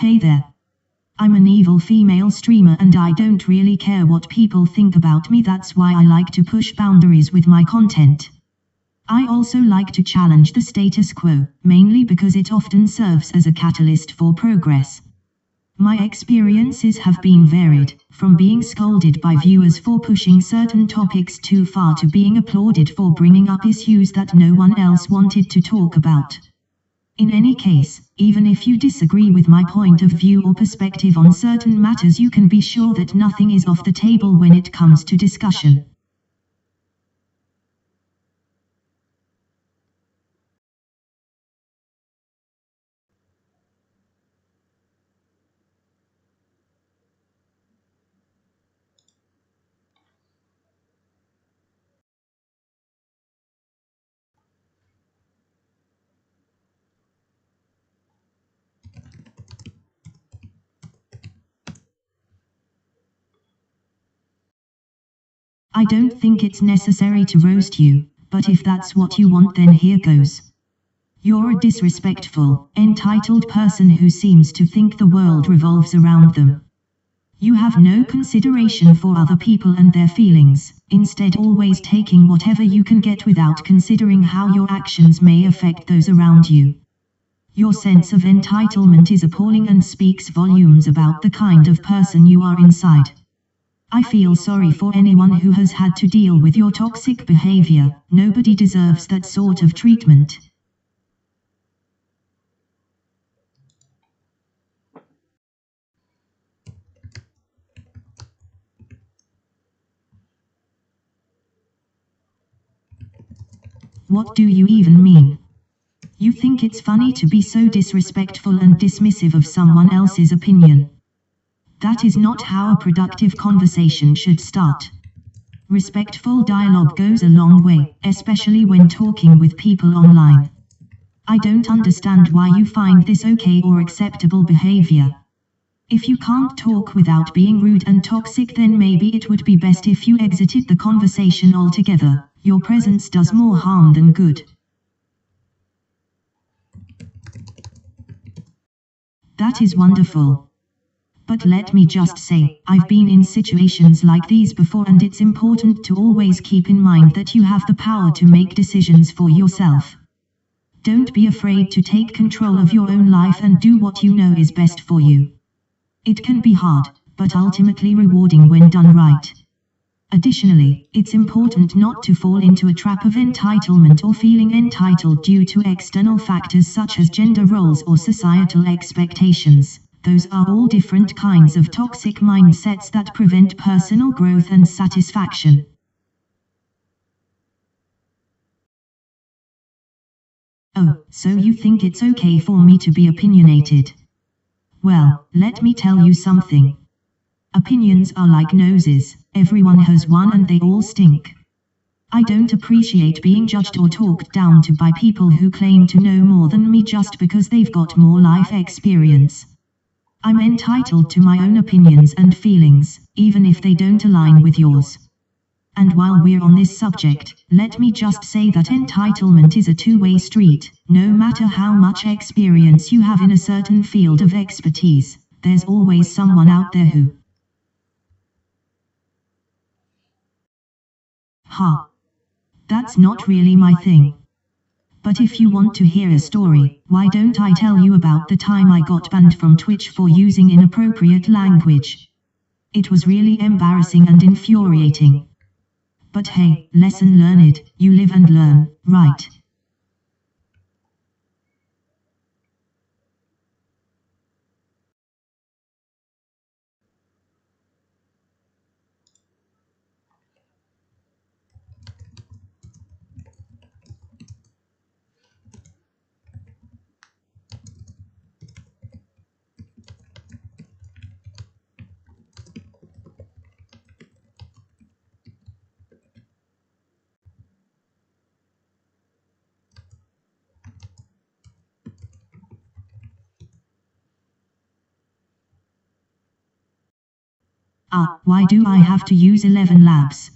Hey there. I'm an evil female streamer and I don't really care what people think about me. That's why I like to push boundaries with my content. I also like to challenge the status quo, mainly because it often serves as a catalyst for progress. My experiences have been varied, from being scolded by viewers for pushing certain topics too far to being applauded for bringing up issues that no one else wanted to talk about. In any case, even if you disagree with my point of view or perspective on certain matters, you can be sure that nothing is off the table when it comes to discussion. I don't think it's necessary to roast you, but if that's what you want, then here goes. You're a disrespectful, entitled person who seems to think the world revolves around them. You have no consideration for other people and their feelings, instead always taking whatever you can get without considering how your actions may affect those around you. Your sense of entitlement is appalling and speaks volumes about the kind of person you are inside. I feel sorry for anyone who has had to deal with your toxic behavior. Nobody deserves that sort of treatment. What do you even mean? You think it's funny to be so disrespectful and dismissive of someone else's opinion? That is not how a productive conversation should start. Respectful dialogue goes a long way, especially when talking with people online. I don't understand why you find this okay or acceptable behavior. If you can't talk without being rude and toxic, then maybe it would be best if you exited the conversation altogether. Your presence does more harm than good. That is wonderful. But let me just say, I've been in situations like these before, and it's important to always keep in mind that you have the power to make decisions for yourself. Don't be afraid to take control of your own life and do what you know is best for you. It can be hard, but ultimately rewarding when done right. Additionally, it's important not to fall into a trap of entitlement or feeling entitled due to external factors such as gender roles or societal expectations. Those are all different kinds of toxic mindsets that prevent personal growth and satisfaction. Oh, so you think it's okay for me to be opinionated? Well, let me tell you something. Opinions are like noses, everyone has one and they all stink. I don't appreciate being judged or talked down to by people who claim to know more than me just because they've got more life experience. I'm entitled to my own opinions and feelings, even if they don't align with yours. And while we're on this subject, let me just say that entitlement is a two-way street. No matter how much experience you have in a certain field of expertise, there's always someone out there who... That's not really my thing. But if you want to hear a story, why don't I tell you about the time I got banned from Twitch for using inappropriate language? It was really embarrassing and infuriating. But hey, lesson learned, you live and learn, right? Why do I have to use 11 Labs?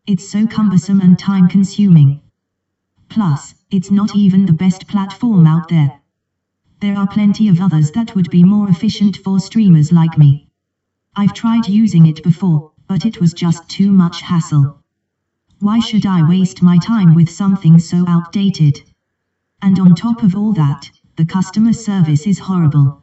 It's so cumbersome and time-consuming. Plus, it's not even the best platform out there. There are plenty of others that would be more efficient for streamers like me. I've tried using it before, but it was just too much hassle. Why should I waste my time with something so outdated? And on top of all that, the customer service is horrible.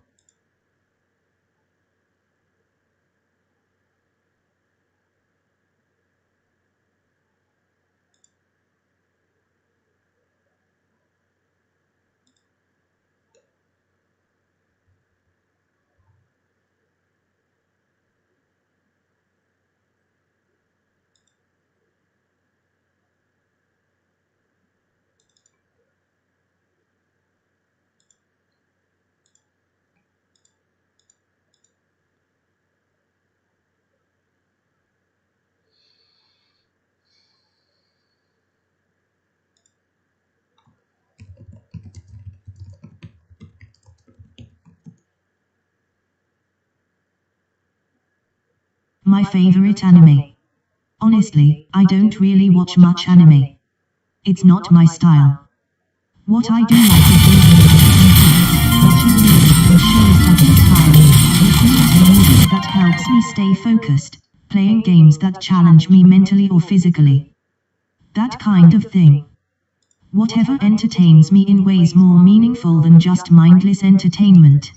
My favorite anime. Honestly, I don't really watch much anime. It's not my style. What I do like is watching music and shows that inspire me, listening to music that helps me stay focused, playing games that challenge me mentally or physically. That kind of thing. Whatever entertains me in ways more meaningful than just mindless entertainment.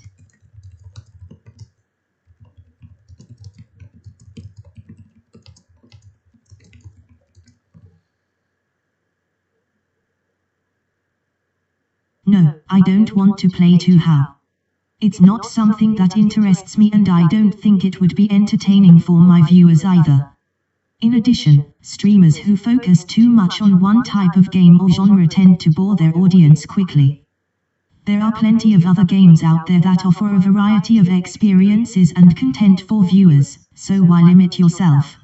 No, I don't want to play Touhou. It's not something that interests me and I don't think it would be entertaining for my viewers either. In addition, streamers who focus too much on one type of game or genre tend to bore their audience quickly. There are plenty of other games out there that offer a variety of experiences and content for viewers, so why limit yourself?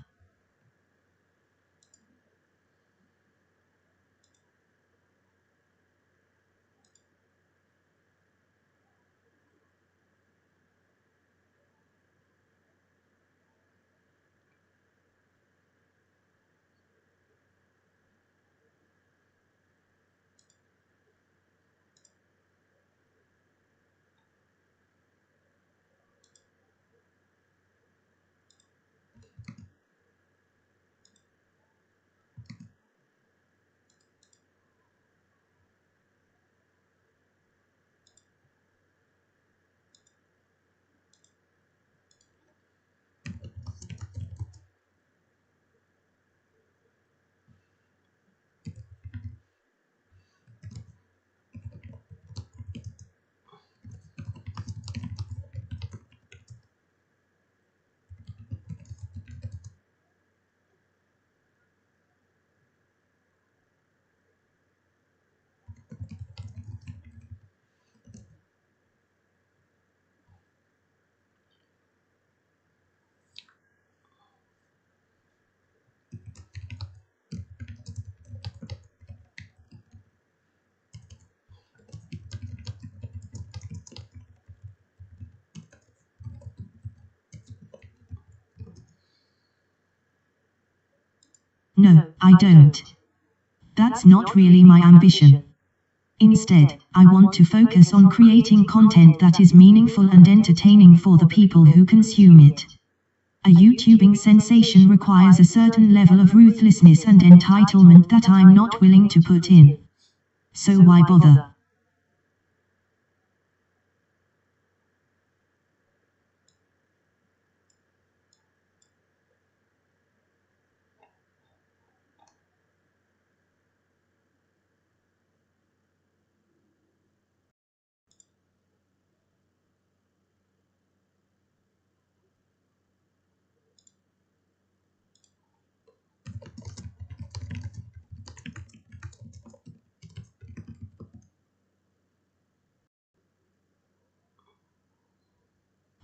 No, I don't. That's not really my ambition. Instead, I want to focus on creating content that is meaningful and entertaining for the people who consume it. A YouTubing sensation requires a certain level of ruthlessness and entitlement that I'm not willing to put in. So why bother?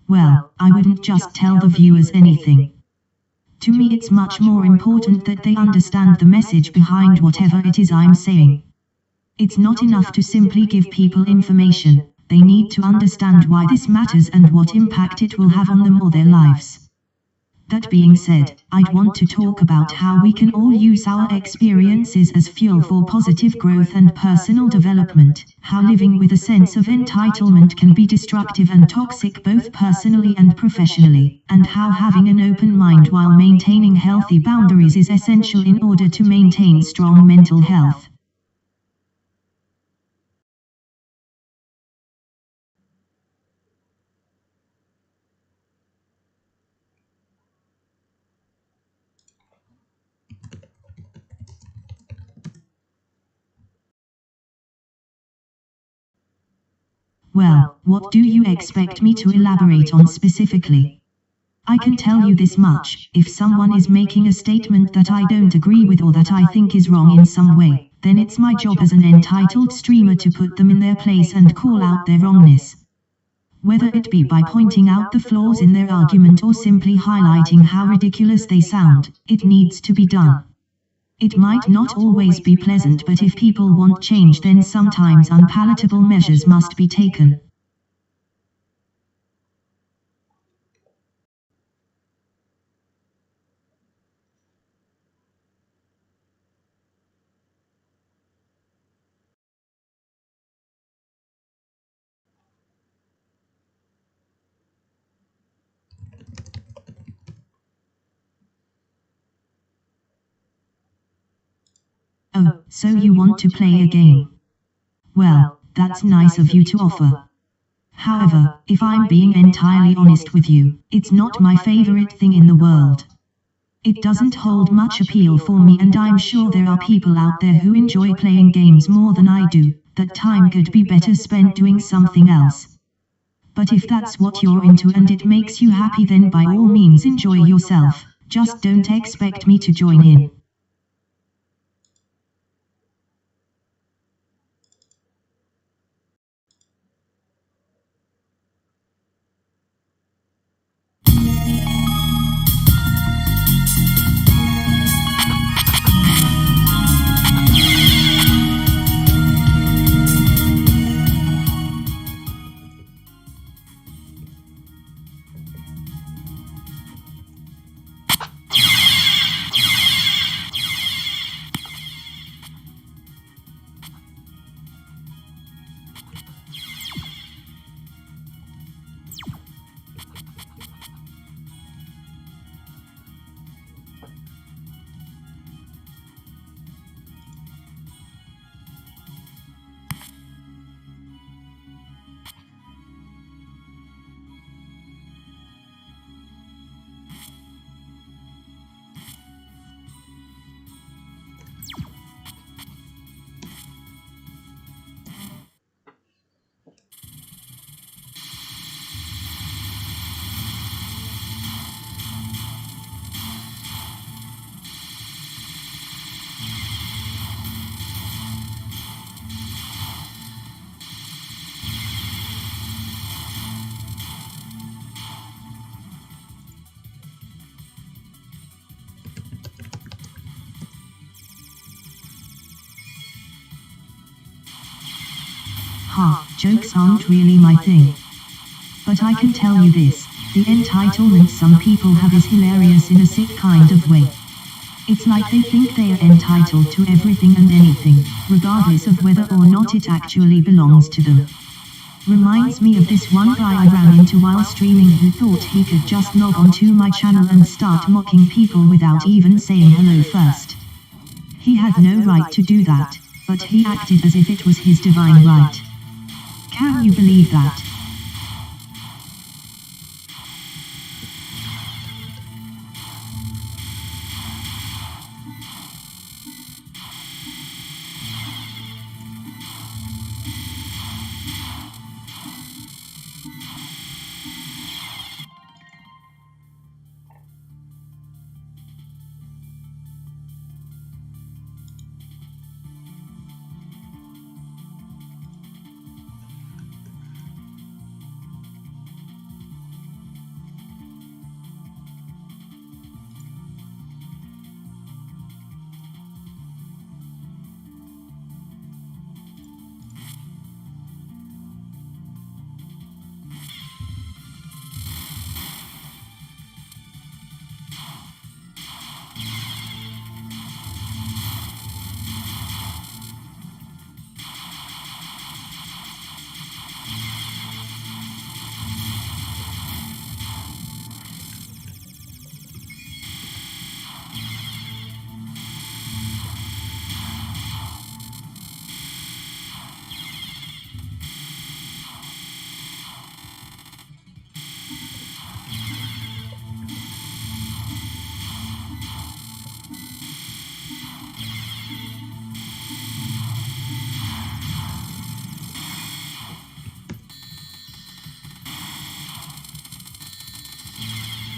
Well, I wouldn't just tell the viewers anything. To me it's much more important that they understand the message behind whatever it is I'm saying. It's not enough to simply give people information, they need to understand why this matters and what impact it will have on them or their lives. That being said, I'd want to talk about how we can all use our experiences as fuel for positive growth and personal development, how living with a sense of entitlement can be destructive and toxic both personally and professionally, and how having an open mind while maintaining healthy boundaries is essential in order to maintain strong mental health. Well, what do you expect me to elaborate on specifically? I can tell you this much: if someone is making a statement that I don't agree with or that I think is wrong in some way, then it's my job as an entitled streamer to put them in their place and call out their wrongness. Whether it be by pointing out the flaws in their argument or simply highlighting how ridiculous they sound, it needs to be done. It might not always be pleasant, but if people want change, then sometimes unpalatable measures must be taken. Oh, so you want to play a game? Well, that's nice of you to offer. However, if I'm being entirely honest with you, it's not my favorite thing in the world. It doesn't hold much appeal for me, and I'm sure there are people out there who enjoy playing games more than I do. That time could be better spent doing something else. But if that's what you're into and it makes you happy, then by all means enjoy yourself. Just don't expect me to join in. Ha, jokes aren't really my thing. But I can tell you this, the entitlement some people have is hilarious in a sick kind of way. It's like they think they are entitled to everything and anything, regardless of whether or not it actually belongs to them. Reminds me of this one guy I ran into while streaming who thought he could just log onto my channel and start mocking people without even saying hello first. He had no right to do that, but he acted as if it was his divine right. Can you believe that?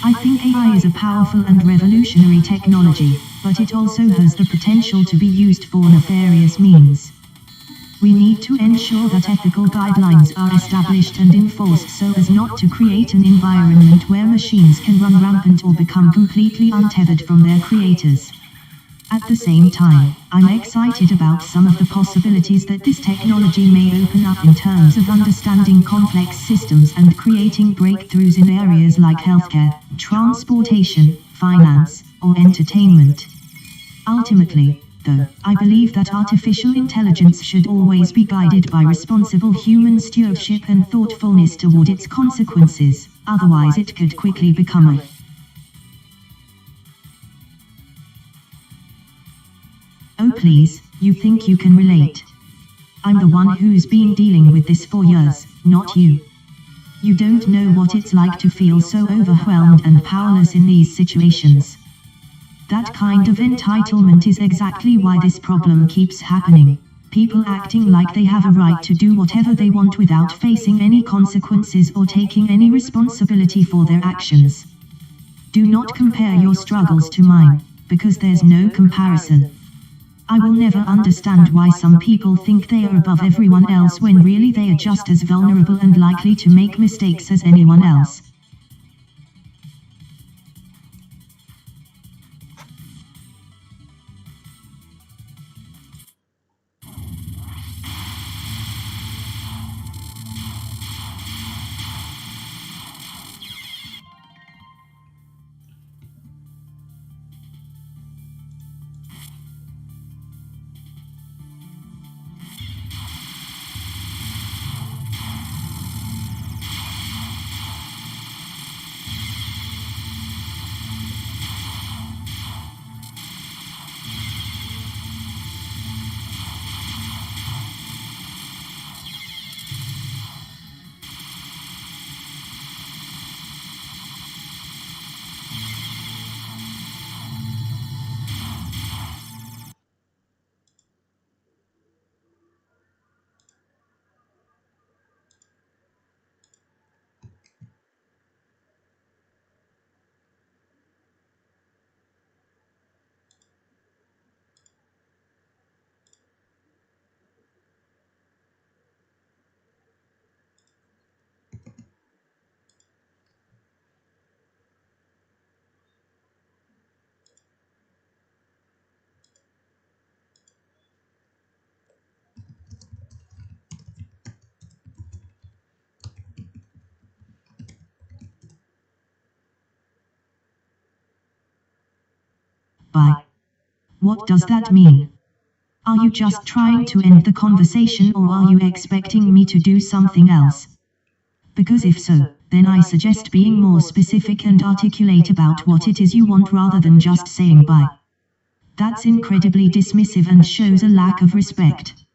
I think AI is a powerful and revolutionary technology, but it also has the potential to be used for nefarious means. We need to ensure that ethical guidelines are established and enforced so as not to create an environment where machines can run rampant or become completely untethered from their creators. At the same time, I'm excited about some of the possibilities that this technology may open up in terms of understanding complex systems and creating breakthroughs in areas like healthcare, transportation, finance, or entertainment. Ultimately, though, I believe that artificial intelligence should always be guided by responsible human stewardship and thoughtfulness toward its consequences, otherwise it could quickly become a "Oh please, you think you can relate? I'm the one who's been dealing with this for years, not you. You don't know what it's like to feel so overwhelmed and powerless in these situations. That kind of entitlement is exactly why this problem keeps happening. People acting like they have a right to do whatever they want without facing any consequences or taking any responsibility for their actions. Do not compare your struggles to mine, because there's no comparison. I will never understand why some people think they are above everyone else when really they are just as vulnerable and likely to make mistakes as anyone else. By what does that mean? Are you just trying to end the conversation or are you expecting me to do something else? Because if so, then I suggest being more specific and articulate about what it is you want rather than just saying bye. That's incredibly dismissive and shows a lack of respect.